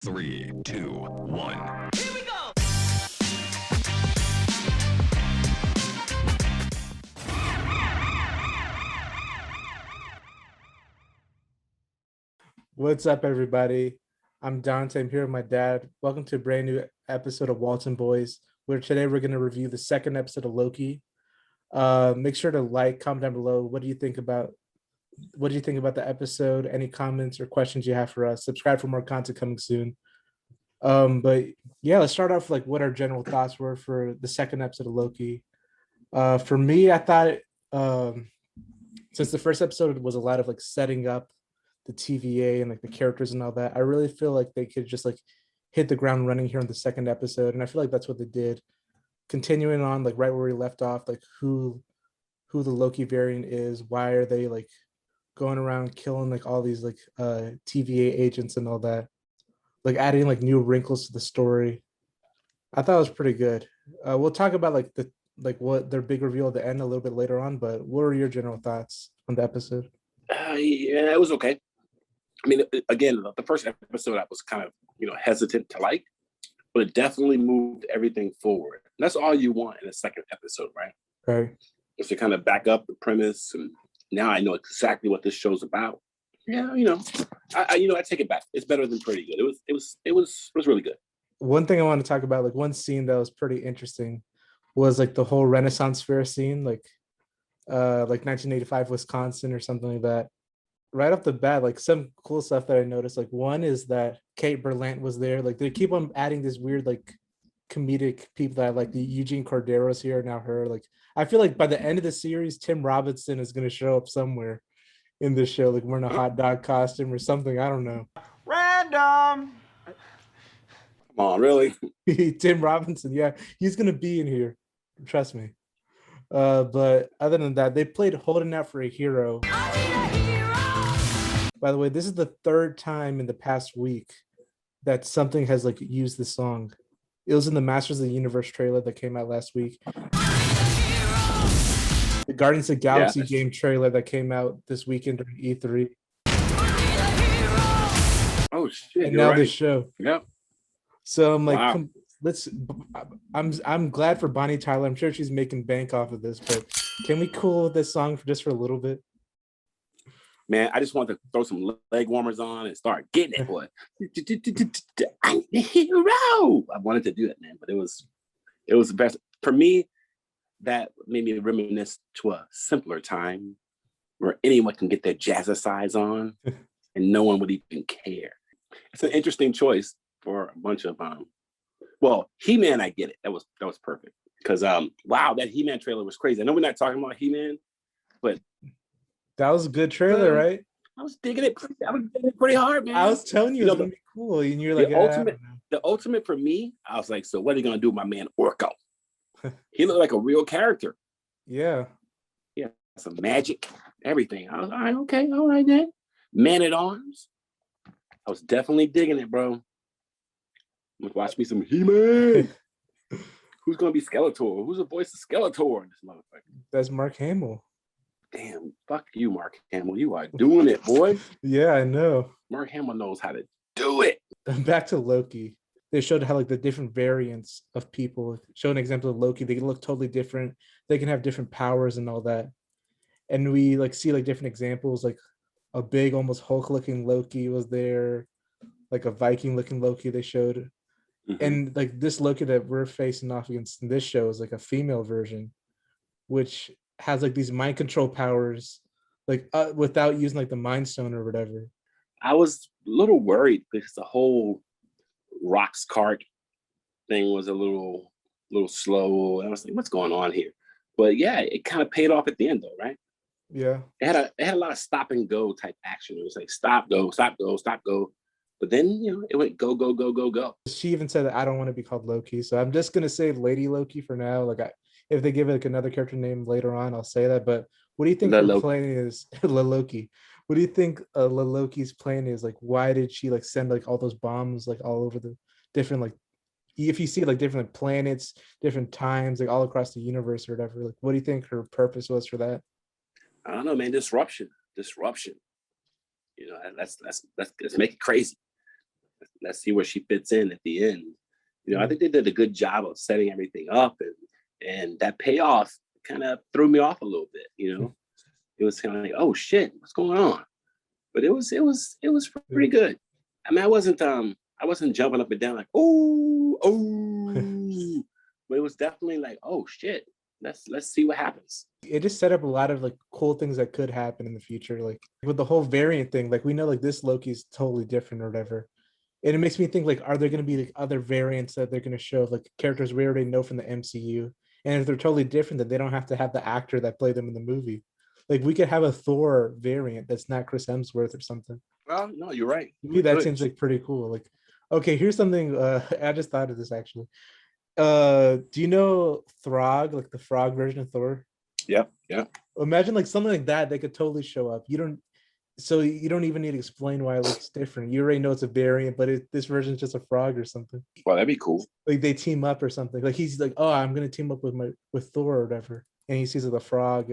3, 2, 1. Here we go! What's up, everybody? I'm Dante. I'm here with my dad. Welcome to a brand new episode of Walton Boyz, where today we're going to review the second episode of Loki. Make sure to like, comment down below. What do you think about the episode? Any comments or questions you have for us? Subscribe for more content coming soon. But yeah, let's start off like what our general thoughts were for the second episode of Loki. For me, I thought since the first episode was a lot of like setting up the TVA and like the characters and all that, I really feel like they could just like hit the ground running here in the second episode, and I feel like that's what they did. Continuing on like right where we left off, like who the Loki variant is, why are they like going around killing like all these like TVA agents and all that, like adding like new wrinkles to the story. I thought it was pretty good. We'll talk about like what their big reveal at the end a little bit later on, but what were your general thoughts on the episode? Yeah, it was okay. I mean, again, the first episode I was kind of, hesitant to like, but it definitely moved everything forward. That's all you want in a second episode, right? Right. Is to kind of back up the premise, and now I know exactly what this show's about. Yeah, I take it back. It's better than pretty good. It was really good. One thing I want to talk about, like one scene that was pretty interesting, was like the whole Renaissance Fair scene, like 1985 Wisconsin or something like that. Right off the bat, like some cool stuff that I noticed, like one is that Kate Berlant was there. Like they keep on adding this weird like comedic people that like the Eugene Cordero's here, now her. Like I feel like by the end of the series, Tim Robinson is going to show up somewhere in this show, like wearing a hot dog costume or something. I don't know. Random! Come on, really? Tim Robinson, yeah, he's going to be in here. Trust me. But other than that, they played Holding Out for a Hero. By the way, this is the third time in the past week that something has like used this song. It was in the Masters of the Universe trailer that came out last week. The Guardians of the Galaxy game trailer that came out this weekend during E3. Oh shit! And now right. this show. Yep. So I'm like, wow. I'm glad for Bonnie Tyler. I'm sure she's making bank off of this, but can we cool this song for a little bit? Man, I just want to throw some leg warmers on and start getting it, boy. I'm the hero. I wanted to do it, man, but it was the best. For me, that made me reminisce to a simpler time where anyone can get their jazzercise on and no one would even care. It's an interesting choice for a bunch of He-Man, I get it. That was perfect. Because wow, that He-Man trailer was crazy. I know we're not talking about He-Man, but that was a good trailer, right? I was digging it pretty hard, man. I was telling you it was gonna be cool, and you're like, the ultimate for me, I was like, so what are you gonna do with my man Orko? He looked like a real character. Yeah. Yeah, some magic, everything. I was all right, okay, all right then. Man at Arms. I was definitely digging it, bro. Watch me some He-Man. Who's gonna be Skeletor? Who's the voice of Skeletor in this motherfucker? That's Mark Hamill. Damn, fuck you, Mark Hamill. You are doing it, boy. Yeah, I know. Mark Hamill knows how to do it. Back to Loki. They showed how like the different variants of people. Showed an example of Loki. They can look totally different. They can have different powers and all that. And we like see like different examples, like a big, almost Hulk-looking Loki was there, like a Viking-looking Loki they showed. Mm-hmm. And like this Loki that we're facing off against in this show is like a female version, which has like these mind control powers, like without using like the Mind Stone or whatever. I was a little worried because the whole Rock's cart thing was a little slow. I was like, what's going on here? But yeah, it kind of paid off at the end though, right? Yeah. It had a lot of stop and go type action. It was like stop, go, stop, go, stop, go. But then, it went go, go, go, go, go. She even said that I don't want to be called Loki. So I'm just going to say Lady Loki for now. Like if they give it like another character name later on, I'll say that. But what do you think her plan is? Loki. What do you think Loki's plan is? Like, why did she like send like all those bombs like all over the different, like, if you see like different like, planets, different times, like all across the universe or whatever, like what do you think her purpose was for that? I don't know, man. Disruption. Let's make it crazy. let's see where she fits in at the end. I think they did a good job of setting everything up, and that payoff kind of threw me off a little bit. It was kind of like, oh shit, what's going on? But it was pretty good. I mean, I wasn't jumping up and down like, oh, but it was definitely like, oh shit, let's see what happens. It just set up a lot of like cool things that could happen in the future, like with the whole variant thing. Like we know like this Loki is totally different or whatever, and it makes me think like, are there going to be like other variants that they're going to show of like characters we already know from the MCU, and if they're totally different, then they don't have to have the actor that played them in the movie. Like we could have a Thor variant that's not Chris Hemsworth or something. Well, no, you're right. To me, that seems like pretty cool. Like, okay, here's something I just thought of this actually. Do you know Throg, like the frog version of Thor? Yeah. Imagine like something like that. They could totally show up. You don't even need to explain why it looks different. You already know it's a variant, but this version is just a frog or something. Well, that'd be cool. Like they team up or something. Like he's like, oh, I'm gonna team up with Thor or whatever, and he sees the frog,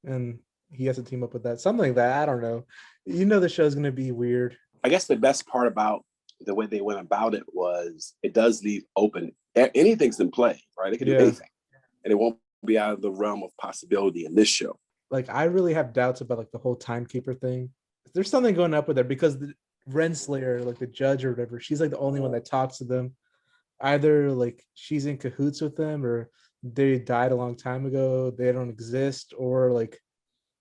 and he has to team up with that. Something like that. I don't know. The show's gonna be weird. I guess the best part about the way they went about it was it does leave open. Anything's in play, right? It can do anything, and it won't be out of the realm of possibility in this show. Like I really have doubts about like the whole timekeeper thing. There's something going up with her because the Renslayer, like the judge or whatever, she's like the only one that talks to them. Either like she's in cahoots with them, or they died a long time ago, they don't exist, or like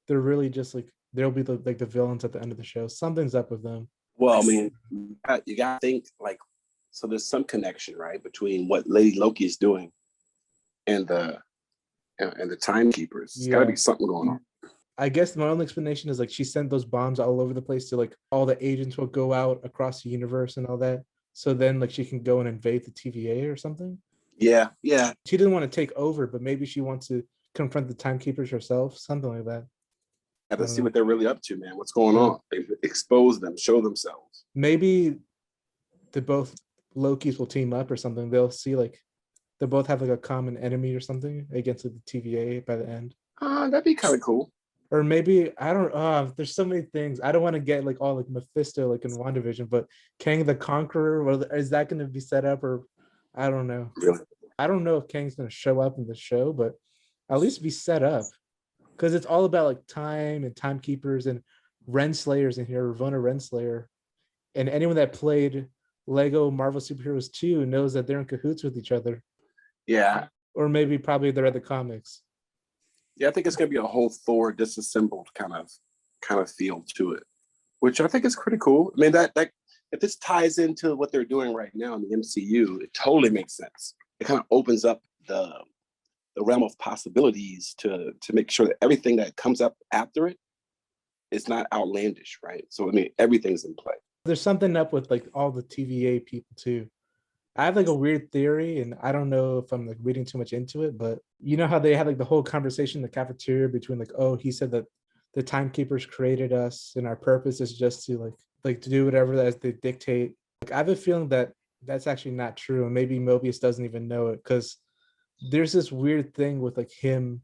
they're really just like they'll be the villains at the end of the show. Something's up with them. Well, I mean, you gotta think like, so there's some connection, right, between what Lady Loki is doing and the timekeepers. There's gotta be something going on. I guess my only explanation is like she sent those bombs all over the place to like all the agents will go out across the universe and all that. So then like she can go and invade the TVA or something. Yeah. She didn't want to take over, but maybe she wants to confront the timekeepers herself, something like that. Have to see what they're really up to, man. What's going on? Expose them, show themselves. Maybe both Lokis will team up or something. They'll see like they both have like a common enemy or something against like, the TVA by the end. That'd be kind of cool. Or maybe I don't. There's so many things. I don't want to get like all like Mephisto like in WandaVision, but Kang the Conqueror. Well, is that going to be set up or I don't know. Really? I don't know if Kang's going to show up in the show, but at least be set up. Because it's all about like time and timekeepers and Renslayers in here, Ravonna Renslayer. And anyone that played Lego Marvel Superheroes 2 knows that they're in cahoots with each other. Yeah. Or maybe probably they're at the comics. Yeah, I think it's gonna be a whole Thor disassembled kind of feel to it, which I think is pretty cool. I mean, that if this ties into what they're doing right now in the MCU, it totally makes sense. It kind of opens up the realm of possibilities to make sure that everything that comes up after it is not outlandish, right? So I mean, everything's in play. There's something up with like all the TVA people too. I have like a weird theory, and I don't know if I'm like reading too much into it, but you know how they had like the whole conversation in the cafeteria between like, oh, he said that the timekeepers created us and our purpose is just to like to do whatever as they dictate. Like I have a feeling that that's actually not true, and maybe Mobius doesn't even know it because there's this weird thing with like him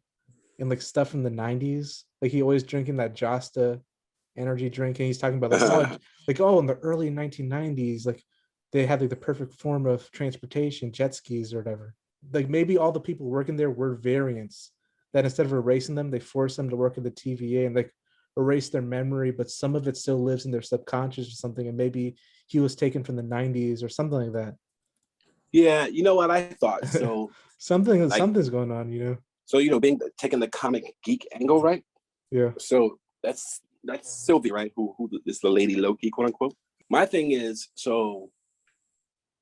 and like stuff from the 90s. Like he always drinking that Josta energy drink, and he's talking about like in the early 1990s, like they had like the perfect form of transportation, jet skis or whatever. Like maybe all the people working there were variants that instead of erasing them, they forced them to work at the TVA and like erase their memory, but some of it still lives in their subconscious or something. And maybe he was taken from the 90s or something like that. Yeah, you know what I thought? So something's going on, you know. So being taking the comic geek angle, right? Yeah. So that's Sylvie, right? Who is the Lady Loki, quote unquote. My thing is, so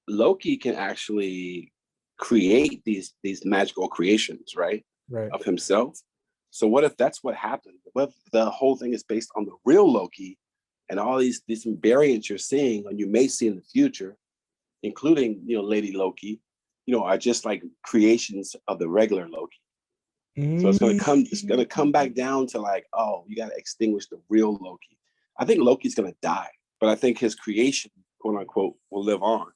Loki can actually create these magical creations, right? Of himself. So what if that's what happened? What if the whole thing is based on the real Loki, and all these variants you're seeing, and you may see in the future, including Lady Loki, are just like creations of the regular Loki. So it's gonna come back down to like, oh, you gotta extinguish the real Loki. I think Loki's gonna die, but I think his creation, quote unquote, will live on.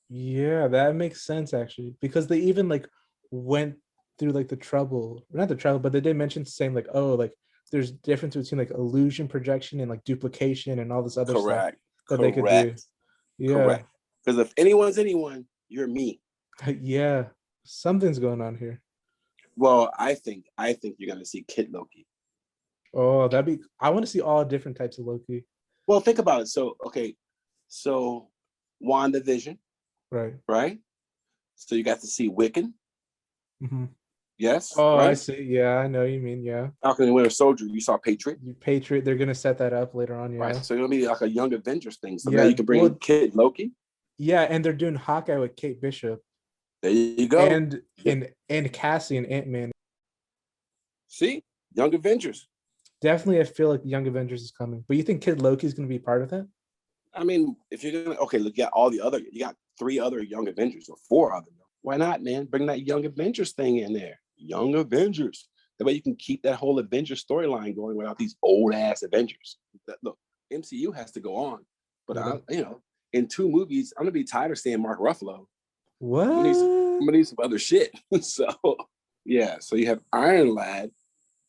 Yeah, that makes sense actually, because they even like went through like not the trouble, but they did mention saying like, oh, like there's difference between like illusion projection and like duplication and all this other stuff that they could do. Yeah. Correct. Because if anyone's anyone, you're me. Yeah, something's going on here. Well, I think you're gonna see Kid Loki. Oh, I want to see all different types of Loki. Well, think about it. So, okay, so WandaVision, Right. right? So you got to see Wiccan. Mm-hmm. Yes. Oh, right? I see. Yeah, I know what you mean. Yeah. Falcon and Winter Soldier, you saw Patriot. Patriot, they're gonna set that up later on. Yeah. Right. So it'll be like a Young Avengers thing. So Yeah, now you can bring Kid Loki. Yeah, and they're doing Hawkeye with Kate Bishop. There you go. And Cassie and Ant-Man. See? Young Avengers. Definitely, I feel like Young Avengers is coming. But you think Kid Loki is going to be part of that? I mean, if you're gonna look at you got 3 other Young Avengers or 4 other. Why not, man? Bring that Young Avengers thing in there. Young Avengers. That way you can keep that whole Avengers storyline going without these old ass Avengers. Look, MCU has to go on, but in 2 movies, I'm gonna be tired of seeing Mark Ruffalo. What? I'm gonna need some other shit. So yeah, so you have Iron Lad.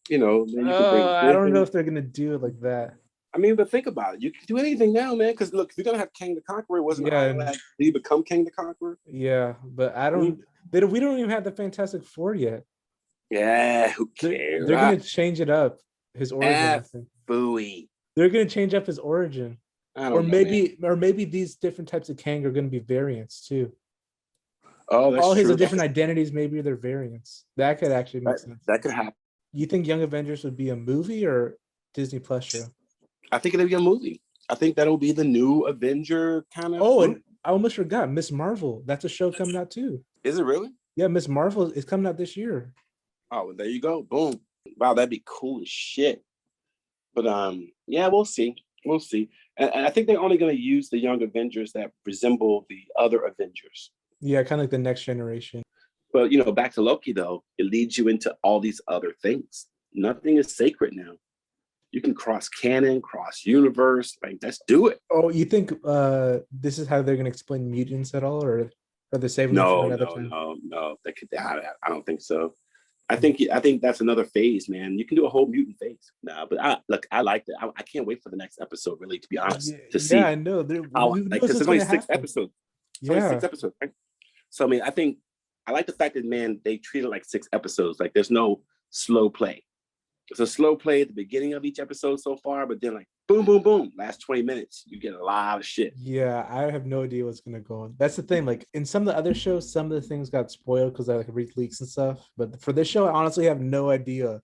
Then you can bring. I don't know if they're gonna do it like that. I mean, but think about it. You can do anything now, man. Because look, if you're gonna have King the Conqueror, wasn't Iron Lad? Did he become King the Conqueror? Yeah, but I don't. We don't even have the Fantastic Four yet. Yeah, who cares? They're gonna change it up. His origin. Booey. They're gonna change up his origin. Or maybe these different types of Kang are gonna be variants too. Oh, that's all his true. Different identities, maybe they're variants. That could actually make sense. That could happen. You think Young Avengers would be a movie or Disney Plus show? I think it'll be a movie. I think that'll be the new Avenger kind of. Oh, and I almost forgot Miss Marvel. That's a show coming out too. Is it really? Yeah, Miss Marvel is coming out this year. Oh, well, there you go. Boom. Wow, that'd be cool as shit. But yeah, we'll see. We'll see. And I think they're only going to use the Young Avengers that resemble the other Avengers. Yeah, kind of like the next generation. But, back to Loki, though, it leads you into all these other things. Nothing is sacred now. You can cross canon, cross universe. Like, let's do it. Oh, you think this is how they're going to explain mutants at all? Or are they saving them for another time? No. I don't think so. I think that's another phase, man. You can do a whole mutant phase. But I like that. I can't wait for the next episode, really, to be honest, to see. Yeah, I know. Because there's only 6 episodes. It's only 6 episodes, right? So, I mean, I like the fact that, man, they treat it like 6 episodes. Like, there's no slow play. It's a slow play at the beginning of each episode so far, but then, like, boom, boom, boom, last 20 minutes, you get a lot of shit. Yeah, I have no idea what's gonna go on. That's the thing. Like, in some of the other shows, some of the things got spoiled because I read leaks and stuff. But for this show, I honestly have no idea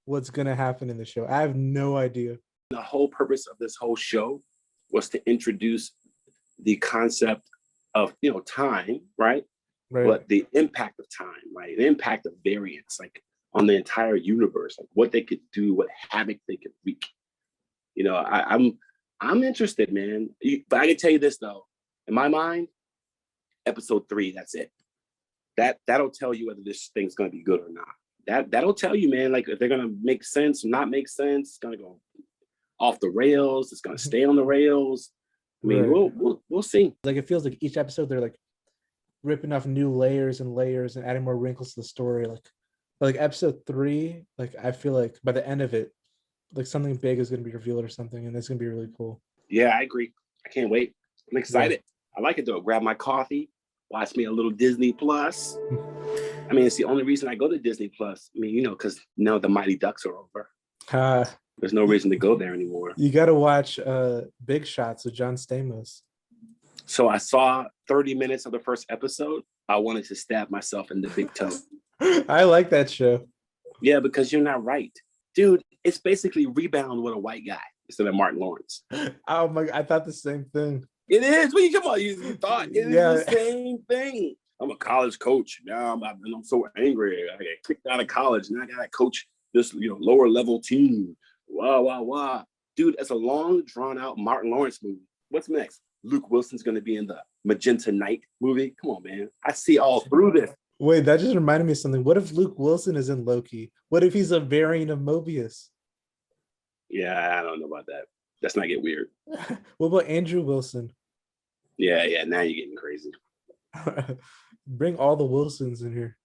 what's gonna happen in the show. I have no idea. The whole purpose of this whole show was to introduce the concept of time, right? But the impact of time, right? The impact of variance, like on the entire universe, like what they could do, what havoc they could wreak. I'm interested, man. But I can tell you this though, in my mind, episode 3, that's it. That'll tell you whether this thing's gonna be good or not. That'll tell you, man, like if they're gonna make sense or not make sense. It's gonna go off the rails. It's gonna stay on the rails. I mean, we'll see. Like it feels like each episode they're like ripping off new layers and layers and adding more wrinkles to the story. Like episode 3, like I feel like by the end of it, like something big is going to be revealed or something, and it's going to be really cool. Yeah, I agree. I can't wait. I'm excited. Yeah. I like it though. Grab my coffee, watch me a little Disney Plus. I mean, it's the only reason I go to Disney Plus. I mean, because now the Mighty Ducks are over. There's no reason to go there anymore. You got to watch Big Shots with John Stamos. So I saw 30 minutes of the first episode. I wanted to stab myself in the big toe. I like that show. Yeah, because you're not right. Dude, it's basically Rebound with a white guy instead of Martin Lawrence. Oh my, I thought the same thing. It is. What are you talking about? You thought it is the same thing. I'm a college coach. Now I'm so angry. I got kicked out of college and I got to coach this lower level team. Wow. Dude, it's a long, drawn out Martin Lawrence movie. What's next? Luke Wilson's going to be in the Magenta Night movie. Come on, man. I see all through this. Wait, that just reminded me of something. What if Luke Wilson is in Loki? What if he's a variant of Mobius? Yeah, I don't know about that. Let's not get weird. What about Andrew Wilson? Yeah. Now you're getting crazy. Bring all the Wilsons in here.